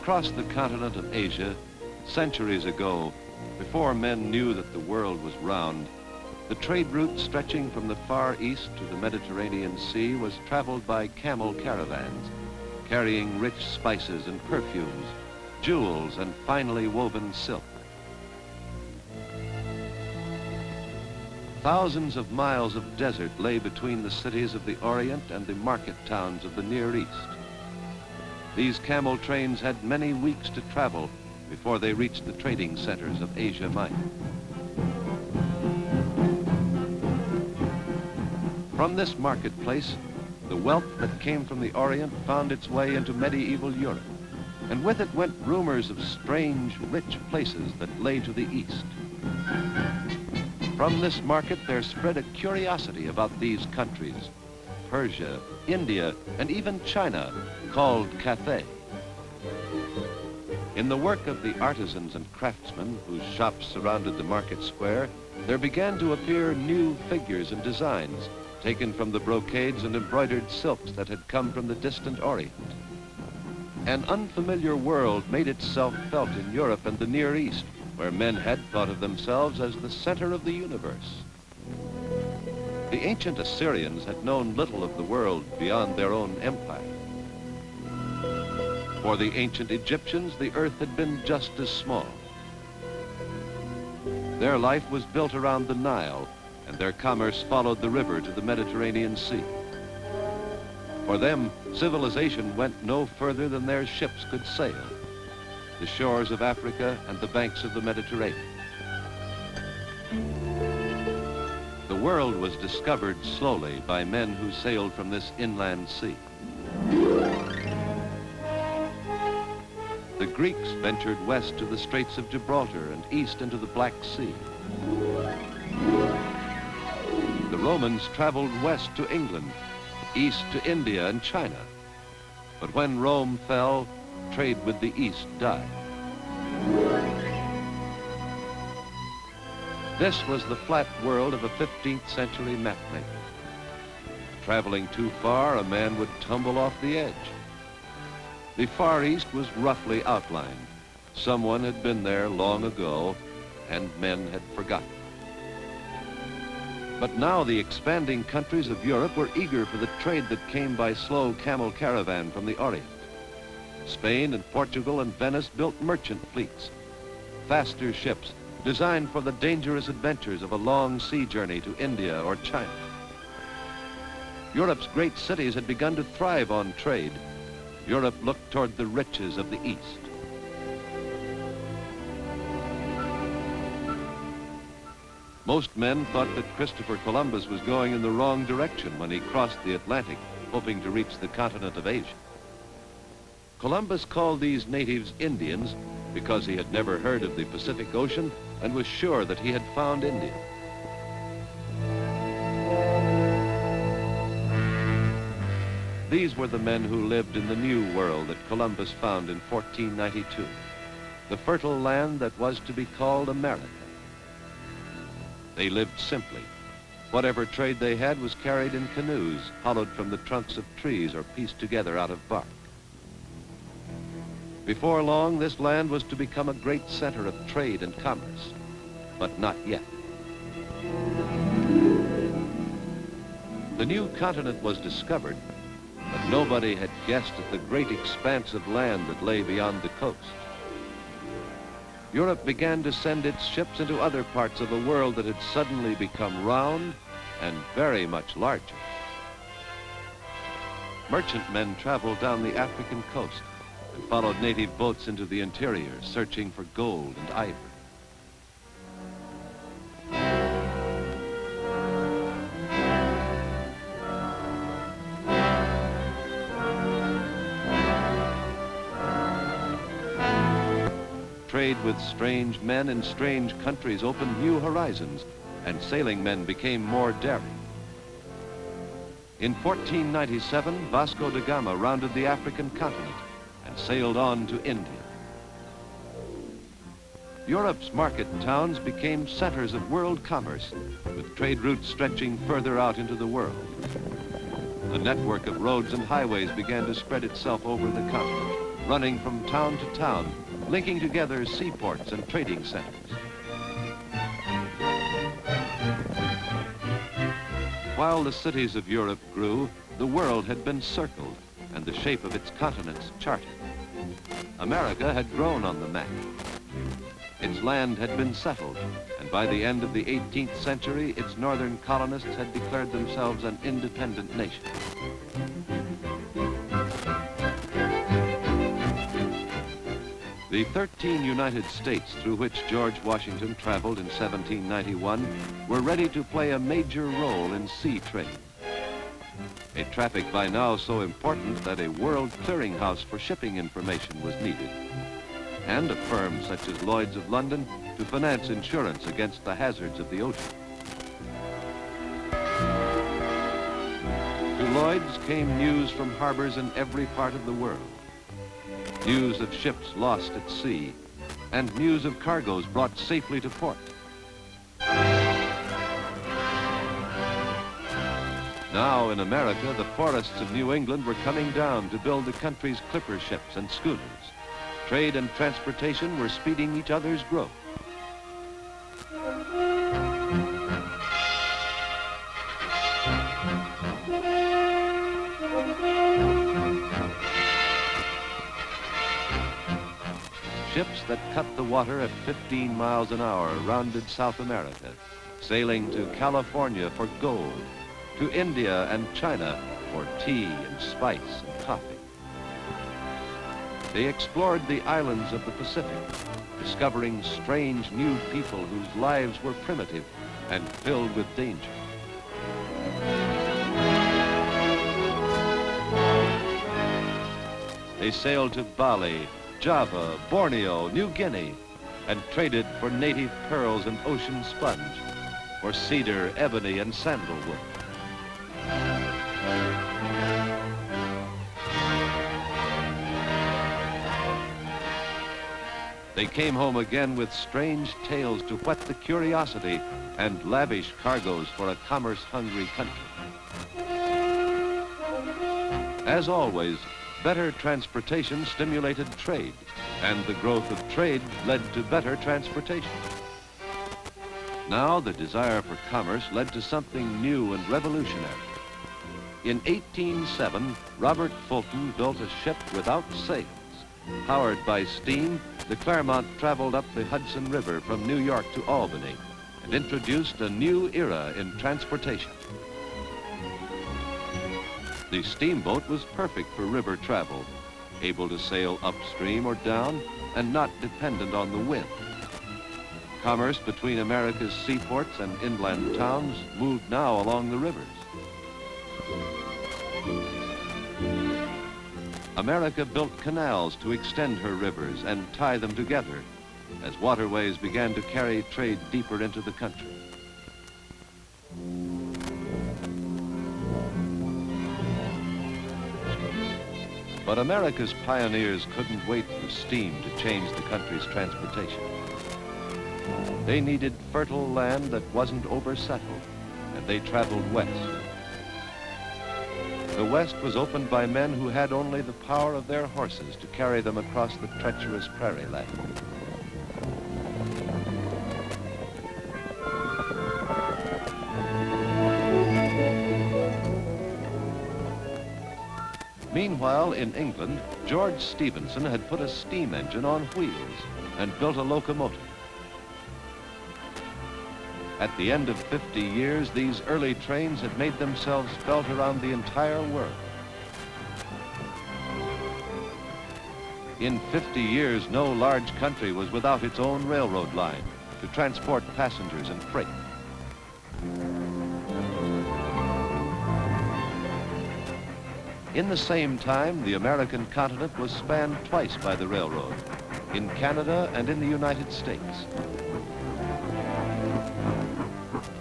Across the continent of Asia, centuries ago, before men knew that the world was round, the trade route stretching from the Far East to the Mediterranean Sea was traveled by camel caravans, carrying rich spices and perfumes, jewels, and finely woven silk. Thousands of miles of desert lay between the cities of the Orient and the market towns of the Near East. These camel trains had many weeks to travel before they reached the trading centers of Asia Minor. From this marketplace, the wealth that came from the Orient found its way into medieval Europe, and with it went rumors of strange, rich places that lay to the east. From this market there spread a curiosity about these countries, Persia, India, and even China, called Cathay. In the work of the artisans and craftsmen whose shops surrounded the market square, there began to appear new figures and designs taken from the brocades and embroidered silks that had come from the distant Orient. An unfamiliar world made itself felt in Europe and the Near East, where men had thought of themselves as the center of the universe. The ancient Assyrians had known little of the world beyond their own empire. For the ancient Egyptians, the earth had been just as small. Their life was built around the Nile, and their commerce followed the river to the Mediterranean Sea. For them, civilization went no further than their ships could sail, the shores of Africa and the banks of the Mediterranean. The world was discovered slowly by men who sailed from this inland sea. The Greeks ventured west to the Straits of Gibraltar and east into the Black Sea. The Romans traveled west to England, east to India and China. But when Rome fell, trade with the East died. This was the flat world of a 15th century mapmaker. Traveling too far, a man would tumble off the edge. The Far East was roughly outlined. Someone had been there long ago, and men had forgotten. But now the expanding countries of Europe were eager for the trade that came by slow camel caravan from the Orient. Spain and Portugal and Venice built merchant fleets, faster ships designed for the dangerous adventures of a long sea journey to India or China. Europe's great cities had begun to thrive on trade. Europe looked toward the riches of the East. Most men thought that Christopher Columbus was going in the wrong direction when he crossed the Atlantic, hoping to reach the continent of Asia. Columbus called these natives Indians because he had never heard of the Pacific Ocean and was sure that he had found India. These were the men who lived in the new world that Columbus found in 1492, the fertile land that was to be called America. They lived simply. Whatever trade they had was carried in canoes, hollowed from the trunks of trees or pieced together out of bark. Before long, this land was to become a great center of trade and commerce, but not yet. The new continent was discovered, but nobody had guessed at the great expanse of land that lay beyond the coast. Europe began to send its ships into other parts of a world that had suddenly become round and very much larger. Merchantmen traveled down the African coast and followed native boats into the interior, searching for gold and ivory. Trade with strange men in strange countries opened new horizons, and sailing men became more daring. In 1497, Vasco da Gama rounded the African continent and sailed on to India. Europe's market towns became centers of world commerce, with trade routes stretching further out into the world. A network of roads and highways began to spread itself over the continent. running from town to town, linking together seaports and trading centers. While the cities of Europe grew, the world had been circled and the shape of its continents charted. America had grown on the map. Its land had been settled, and by the end of the 18th century, its northern colonists had declared themselves an independent nation. The 13 United States through which George Washington traveled in 1791 were ready to play a major role in sea trade. A traffic by now so important that a world clearinghouse for shipping information was needed, and a firm such as Lloyd's of London to finance insurance against the hazards of the ocean. To Lloyd's came news from harbors in every part of the world. News of ships lost at sea, and news of cargoes brought safely to port. Now in America, the forests of New England were coming down to build the country's clipper ships and schooners. Trade and transportation were speeding each other's growth. Ships that cut the water at 15 miles an hour rounded South America, sailing to California for gold, to India and China for tea and spice and coffee. They explored the islands of the Pacific, discovering strange new people whose lives were primitive and filled with danger. They sailed to Bali, Java, Borneo, New Guinea, and traded for native pearls and ocean sponge, for cedar, ebony, and sandalwood. They came home again with strange tales to whet the curiosity and lavish cargoes for a commerce-hungry country. As always, better transportation stimulated trade, and the growth of trade led to better transportation. Now the desire for commerce led to something new and revolutionary. In 1807, Robert Fulton built a ship without sails. Powered by steam, the Claremont traveled up the Hudson River from New York to Albany and introduced a new era in transportation. The steamboat was perfect for river travel, able to sail upstream or down and not dependent on the wind. Commerce between America's seaports and inland towns moved now along the rivers. America built canals to extend her rivers and tie them together as waterways began to carry trade deeper into the country. But America's pioneers couldn't wait for steam to change the country's transportation. They needed fertile land that wasn't oversettled, and they traveled west. The West was opened by men who had only the power of their horses to carry them across the treacherous prairie land. Meanwhile, in England, George Stephenson had put a steam engine on wheels and built a locomotive. At the end of 50 years, these early trains had made themselves felt around the entire world. In 50 years, no large country was without its own railroad line to transport passengers and freight. In the same time, the American continent was spanned twice by the railroad, in Canada and in the United States.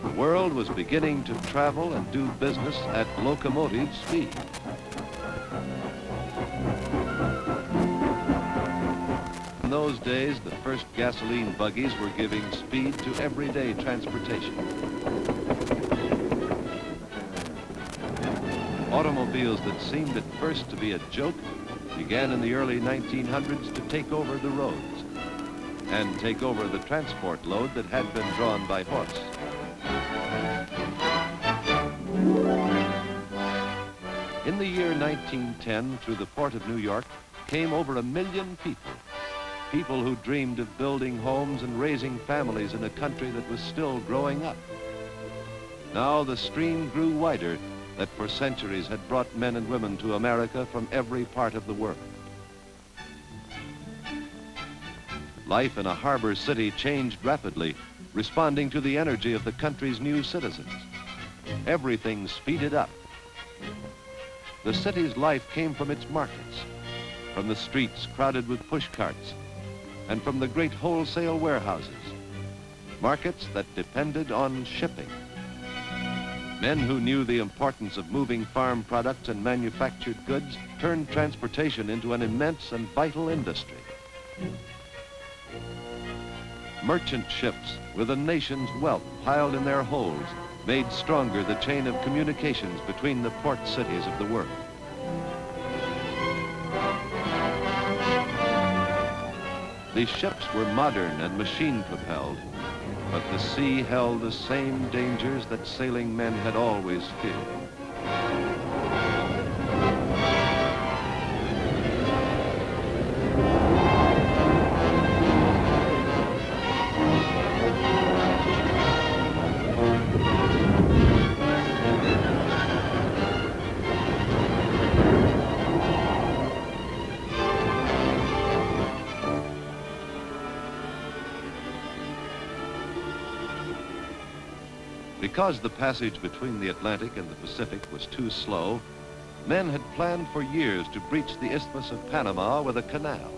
The world was beginning to travel and do business at locomotive speed. In those days, the first gasoline buggies were giving speed to everyday transportation. Automobiles that seemed at first to be a joke began in the early 1900s to take over the roads and take over the transport load that had been drawn by horse. In the year 1910, through the port of New York, came over 1 million people. People who dreamed of building homes and raising families in a country that was still growing up. Now the stream grew wider that for centuries had brought men and women to America from every part of the world. Life in a harbor city changed rapidly, responding to the energy of the country's new citizens. Everything speeded up. The city's life came from its markets, from the streets crowded with push carts, and from the great wholesale warehouses, markets that depended on shipping. Men who knew the importance of moving farm products and manufactured goods turned transportation into an immense and vital industry. Merchant ships with a nation's wealth piled in their holds made stronger the chain of communications between the port cities of the world. These ships were modern and machine-propelled, but the sea held the same dangers that sailing men had always feared. Because the passage between the Atlantic and the Pacific was too slow, men had planned for years to breach the Isthmus of Panama with a canal.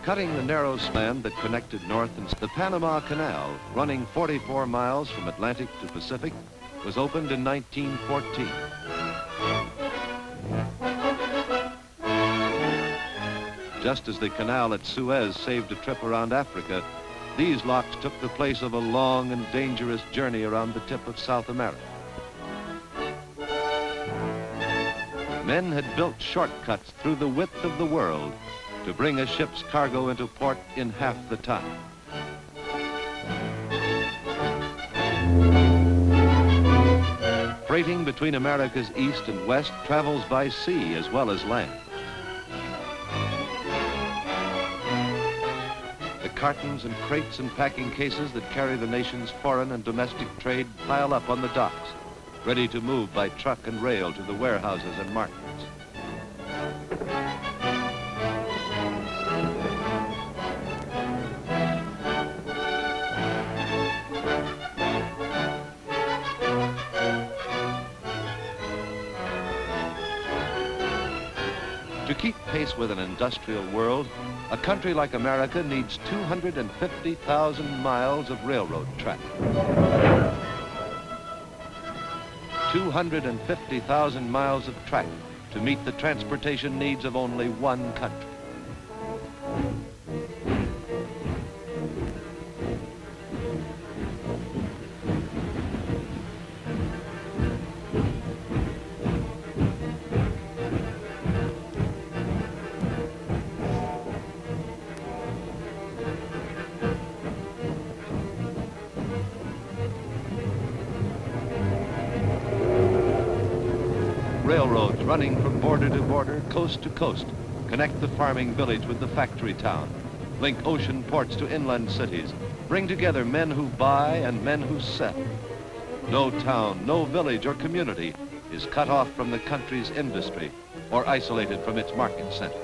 Cutting the narrow span that connected north and south, the Panama Canal, running 44 miles from Atlantic to Pacific, was opened in 1914. Just as the canal at Suez saved a trip around Africa, these locks took the place of a long and dangerous journey around the tip of South America. Men had built shortcuts through the width of the world to bring a ship's cargo into port in half the time. Freighting between America's east and west travels by sea as well as land. Cartons and crates and packing cases that carry the nation's foreign and domestic trade pile up on the docks, ready to move by truck and rail to the warehouses and markets. To keep pace with an industrial world, a country like America needs 250,000 miles of railroad track. 250,000 miles of track to meet the transportation needs of only one country. Railroads running from border to border, coast to coast, connect the farming village with the factory town, link ocean ports to inland cities, bring together men who buy and men who sell. No town, no village or community is cut off from the country's industry or isolated from its market centers.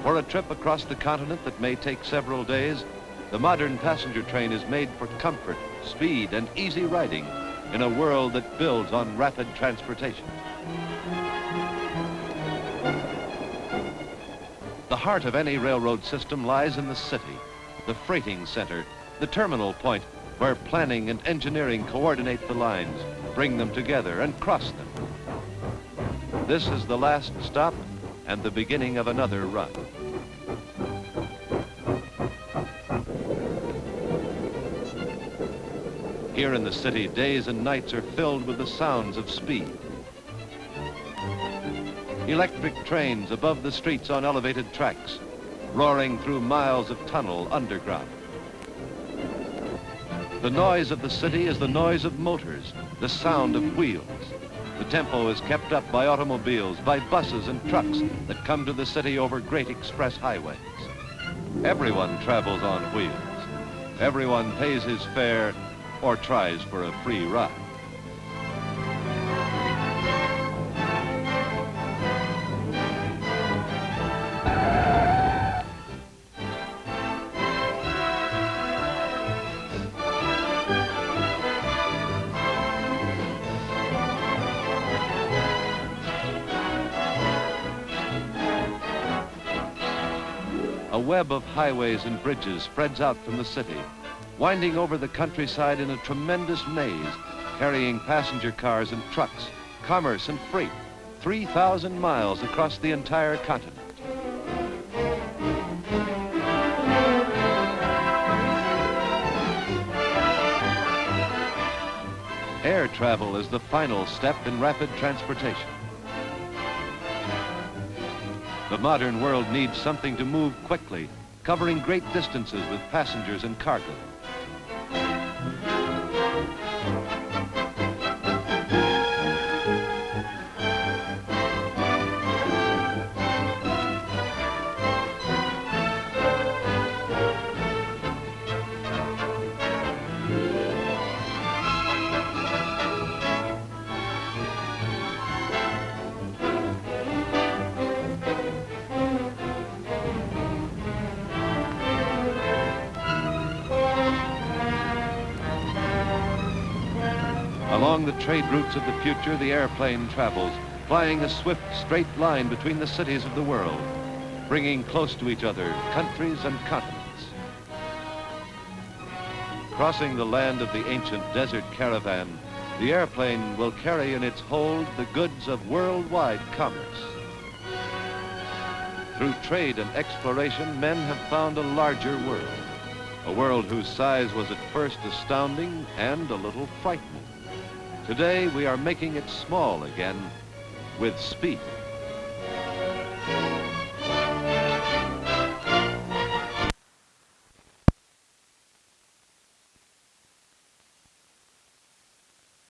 For a trip across the continent that may take several days, the modern passenger train is made for comfort, speed, and easy riding in a world that builds on rapid transportation. The heart of any railroad system lies in the city, the freighting center, the terminal point where planning and engineering coordinate the lines, bring them together and cross them. This is the last stop and the beginning of another run. Here in the city, days and nights are filled with the sounds of speed. Electric trains above the streets on elevated tracks, roaring through miles of tunnel underground. The noise of the city is the noise of motors, the sound of wheels. The tempo is kept up by automobiles, by buses and trucks that come to the city over great express highways. Everyone travels on wheels. Everyone pays his fare or tries for a free ride. A web of highways and bridges spreads out from the city, winding over the countryside in a tremendous maze, carrying passenger cars and trucks, commerce and freight, 3,000 miles across the entire continent. Air travel is the final step in rapid transportation. The modern world needs something to move quickly, covering great distances with passengers and cargo. Along the trade routes of the future, the airplane travels, flying a swift, straight line between the cities of the world, bringing close to each other countries and continents. Crossing the land of the ancient desert caravan, the airplane will carry in its hold the goods of worldwide commerce. Through trade and exploration, men have found a larger world, a world whose size was at first astounding and a little frightening. Today, we are making it small again with speed.